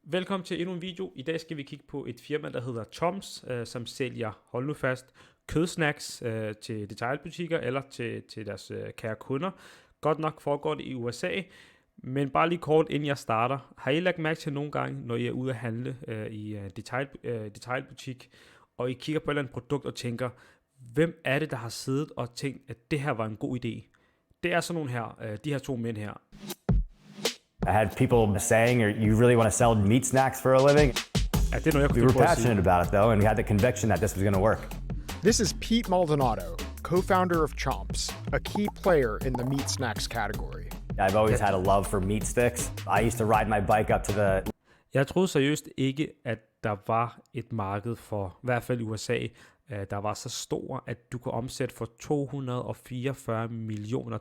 Velkommen til endnu en video. I dag skal vi kigge på et firma, der hedder Toms, som sælger, hold nu fast, kødsnacks til detailbutikker eller til deres kære kunder. Godt nok foregår det i USA, men bare lige kort inden jeg starter. Har I lagt mærke til nogle gange, når I er ude at handle i detailbutik, og I kigger på et eller andet produkt og tænker, hvem er det, der har siddet og tænkt, at det her var en god idé? Det er sådan nogle her, de her to mænd her. I had people saying, you really want to sell meat snacks for a living? Ja, det er noget, jeg kunne We were passionate about it though, and we had the conviction that this was going to work. This is Pete Maldonado, co-founder of Chomps, a key player in the meat snacks category. I've always had a love for meat sticks. I used to ride my bike up to the... Jeg troede seriøst ikke, at der var et marked for, i hvert fald i USA, der var så stor, at du kunne omsætte for $244 millioner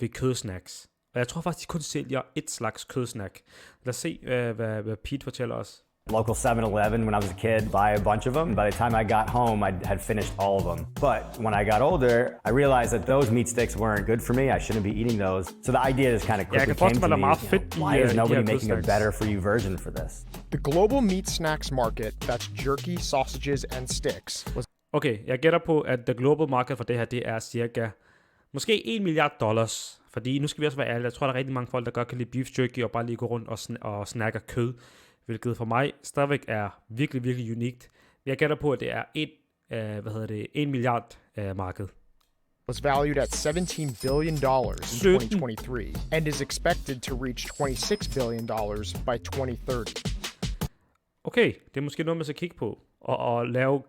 ved kødsnacks. Og jeg tror faktisk, de kun sælger et slags kødsnack. Lad os se, hvad Pete fortæller os. Local 7-Eleven when I was a kid, buy a bunch of them. By the time I got home, I had finished all of them. But when I got older, I realized that those meat sticks weren't good for me. I shouldn't be eating those. So the idea just kind of quickly came to me. Why is nobody making a better for you version for this? The global meat snacks market, that's jerky, sausages and sticks, was... Okay, jeg gætter på, at the global market for det her, det er cirka måske $1 milliard. Fordi nu skal vi også være ærlige, jeg tror, der er rigtig mange folk, der godt kan lide beef jerky og bare lige gå rundt og snakke kød. Hvilket for mig stadigvæk er virkelig, virkelig unikt. Jeg gætter på, at det er $1 milliard marked. Was valued at $17 billion in 2023 and is expected to reach $26 billion by 2030. Okay, det er måske noget, man skal kigge på og lave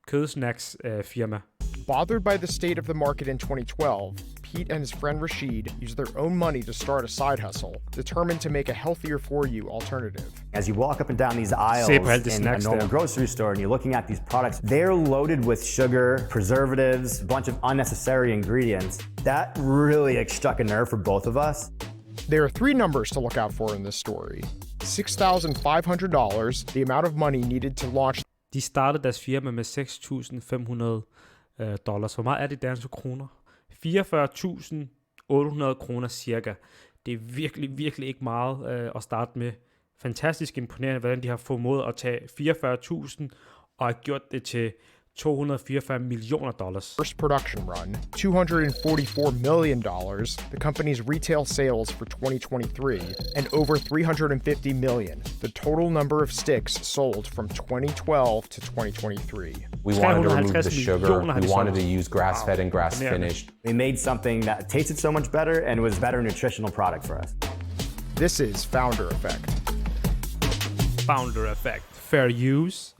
kødsnacks firma. Bothered by the state of the market in 2012, Pete and his friend Rashid used their own money to start a side hustle, determined to make a healthier for you alternative. As you walk up and down these aisles in a normal grocery store and you're looking at these products, they're loaded with sugar, preservatives, a bunch of unnecessary ingredients. That really struck a nerve for both of us. There are three numbers to look out for in this story. $6,500, the amount of money needed to launch. De startede deres firma med $6.500. Hvor meget er det i danske kroner? 44.800 kroner cirka. Det er virkelig, virkelig ikke meget at starte med. Fantastisk imponerende, hvordan de har formået at tage 44.000 og har gjort det til $244 millioner. First production run, $244 million, the company's retail sales for 2023, and over 350 million, the total number of sticks sold from 2012 to 2023. We wanted to remove the sugar, we wanted to use grass-fed and grass-finished. We made something that tasted so much better and was a better nutritional product for us. This is Founder Effect. Founder Effect. Fair use.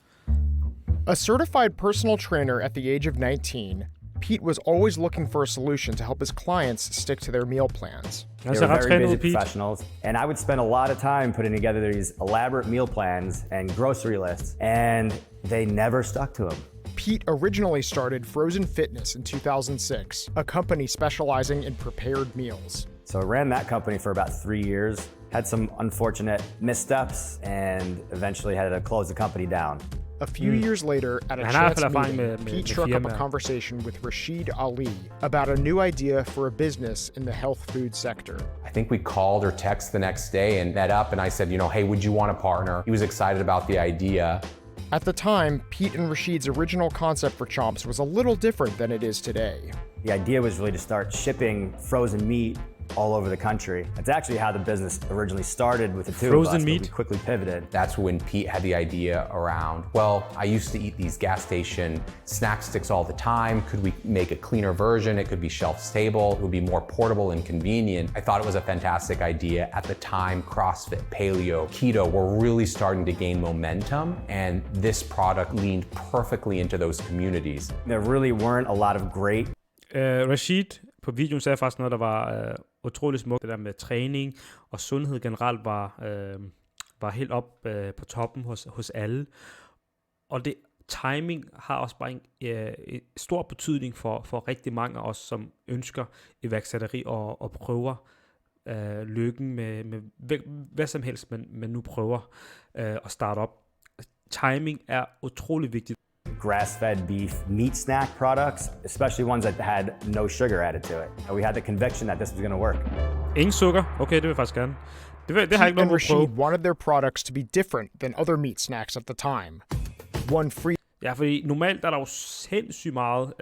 A certified personal trainer at the age of 19, Pete was always looking for a solution to help his clients stick to their meal plans. They were very busy professionals, and I would spend a lot of time putting together these elaborate meal plans and grocery lists, and they never stuck to them. Pete originally started Frozen Fitness in 2006, a company specializing in prepared meals. So I ran that company for about 3 years, had some unfortunate missteps, and eventually had to close the company down. A few years later, at a chance meeting, Pete struck up a conversation with Rashid Ali about a new idea for a business in the health food sector. I think we called or texted the next day and met up, and I said, hey, would you want to partner? He was excited about the idea. At the time, Pete and Rashid's original concept for Chomps was a little different than it is today. The idea was really to start shipping frozen meat all over the country. That's actually how the business originally started with the two of us, but we quickly pivoted. That's when Pete had the idea around, well, I used to eat these gas station snack sticks all the time. Could we make a cleaner version? It could be shelf stable. It would be more portable and convenient. I thought it was a fantastic idea. At the time, CrossFit, paleo, keto were really starting to gain momentum, and this product leaned perfectly into those communities. There really weren't a lot of great... Rashid på videoen sagde faktisk noget, der var utrolig smukt. Det der med træning og sundhed generelt var helt op på toppen hos alle. Og det timing har også bare en stor betydning for rigtig mange af os, som ønsker iværksætteri og prøver lykken med hvad som helst, man nu prøver at starte op. Timing er utrolig vigtigt. Grass-fed beef meat snack products, especially ones that had no sugar added to it. And we had the conviction that this was going to work. Ingen sukker? Okay, det vil jeg faktisk gerne. Det har jeg Pete ikke nogen and at prøve. Rashid wanted their products to be different than other meat snacks at the time. One free Ja, fordi normalt er der jo sindssygt meget.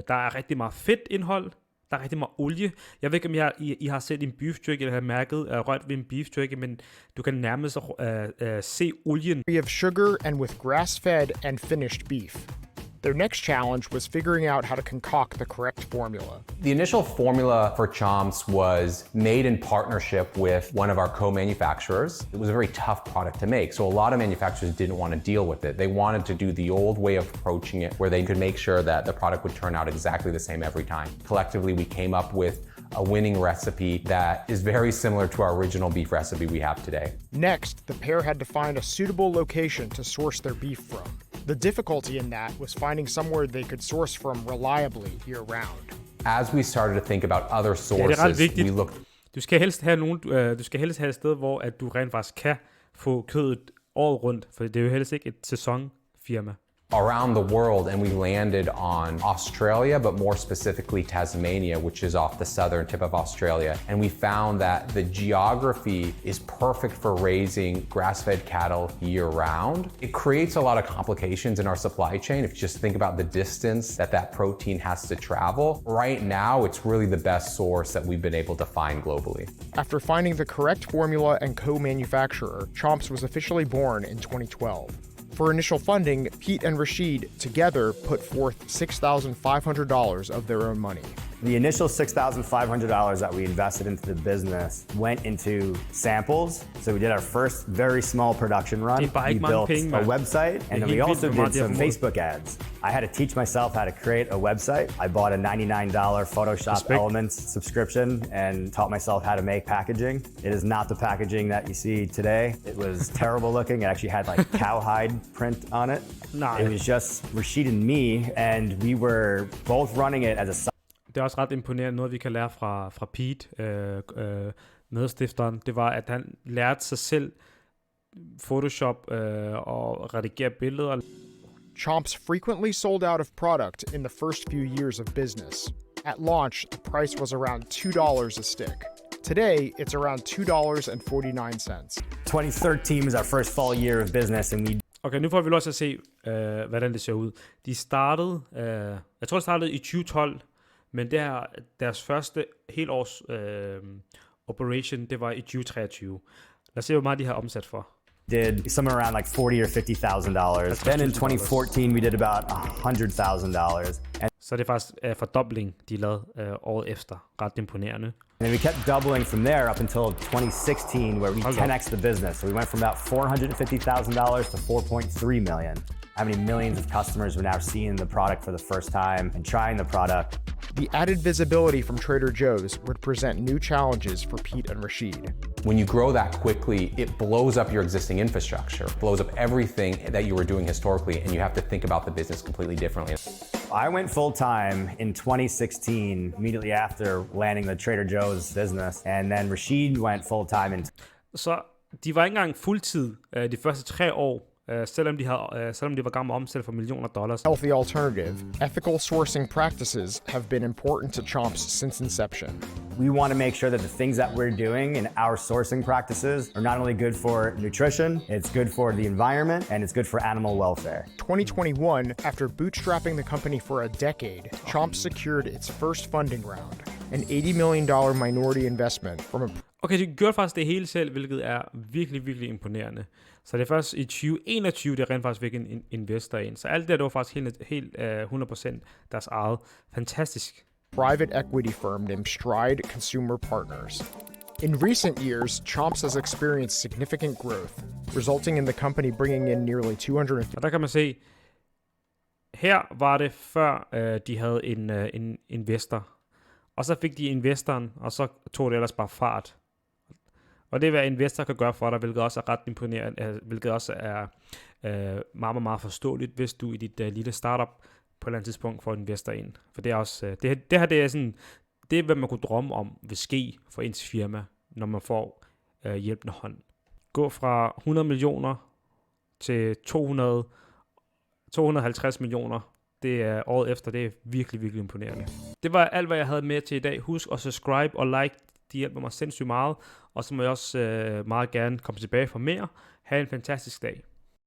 Der er rigtig meget fedtindhold. Der er rigtig meget olie. Jeg ved ikke, om I har set en beef jerky, eller har mærket rørt ved en beef jerky, men du kan nærmest se olien. of sugar and with grass-fed and finished beef. Their next challenge was figuring out how to concoct the correct formula. The initial formula for Chomps was made in partnership with one of our co-manufacturers. It was a very tough product to make, so a lot of manufacturers didn't want to deal with it. They wanted to do the old way of approaching it, where they could make sure that the product would turn out exactly the same every time. Collectively, we came up with a winning recipe that is very similar to our original beef recipe we have today. Next, the pair had to find a suitable location to source their beef from. The difficulty in that was finding somewhere they could source from reliably year-round. As we started to think about other sources, we looked. Du skal helst have et sted, hvor at du rent faktisk kan få kødet året rundt, for det er jo helst ikke et sæsonfirma. Around the world, and we landed on Australia, but more specifically Tasmania, which is off the southern tip of Australia. And we found that the geography is perfect for raising grass-fed cattle year-round. It creates a lot of complications in our supply chain if you just think about the distance that protein has to travel. Right now, it's really the best source that we've been able to find globally. After finding the correct formula and co-manufacturer, Chomps was officially born in 2012. For initial funding, Pete and Rashid together put forth $6,500 of their own money. The initial $6,500 that we invested into the business went into samples. So we did our first very small production run. We built a website, and then we also did some Facebook ads. I had to teach myself how to create a website. I bought a $99 Photoshop Elements subscription and taught myself how to make packaging. It is not the packaging that you see today. It was terrible looking. It actually had like cowhide print on it. It was just Rashid and me, and we were both running it as a. Det er også ret imponerende, noget vi kan lære fra Pete, medstifteren. Det var, at han lærte sig selv Photoshop og redigere billeder. Chomps frequently sold out of product in the first few years of business. At launch, the price was around $2 a stick. Today, it's around $2.49. 2013 was our first full year of business, and we. Okay, nu får vi lov til at se, hvordan det ser ud. De startede, jeg tror det startede i 2012, men det her, deres første helårs operation, det var i 2023. Lad os se, hvor meget de har omsat for. Did somewhere around like $40,000 or $50,000. Then in 2014, we did about $100,000. Så det er faktisk fordobling, de lavede året efter. Ret imponerende. And we kept doubling from there up until 2016, where we 10x the business. So we went from about $450,000 to $4.3 million. How many millions of customers were now seeing the product for the first time and trying the product. The added visibility from Trader Joe's would present new challenges for Pete and Rashid. When you grow that quickly, it blows up your existing infrastructure, blows up everything that you were doing historically, and you have to think about the business completely differently. I went full-time in 2016, immediately after landing the Trader Joe's business, and then Rashid went full-time. Så de var ikke engang fuldtid de første 3 år, selvom de var gamle omsæt for millioner dollars. Healthy alternative. Ethical sourcing practices have been important to Chomps since inception. We want to make sure that the things that we're doing in our sourcing practices are not only good for nutrition, it's good for the environment, and it's good for animal welfare. 2021, after bootstrapping the company for a decade, Chomps secured its first funding round, an $80 million minority investment from a. Okay, de gjorde faktisk det hele selv, hvilket er virkelig, virkelig imponerende. Så det er først i 2021, det rent faktisk fik en investor ind. Så alt det, var faktisk helt 100% deres eget. Fantastisk. Private equity firm named Stride Consumer Partners. In recent years, Chomps has experienced significant growth, resulting in the company bringing in nearly 250. Og der kan man se, her var det før de havde en investor. Og så fik de investoren, og så tog det ellers bare fart. Og det er, hvad investor kan gøre for dig, hvilket også er ret imponerende, hvilket også er meget, meget forståeligt, hvis du i dit lille startup på et eller andet tidspunkt får investor ind. For det er også, det her det er sådan, det er, hvad man kunne drømme om vil ske for ens firma, når man får hjælpende hånd. Gå fra 100 millioner til 250 millioner. Det er året efter, det er virkelig, virkelig imponerende. Det var alt, hvad jeg havde med til i dag. Husk at subscribe og like De hjælper mig sindssygt meget, og så må jeg også meget gerne komme tilbage for mere. Ha' en fantastisk dag.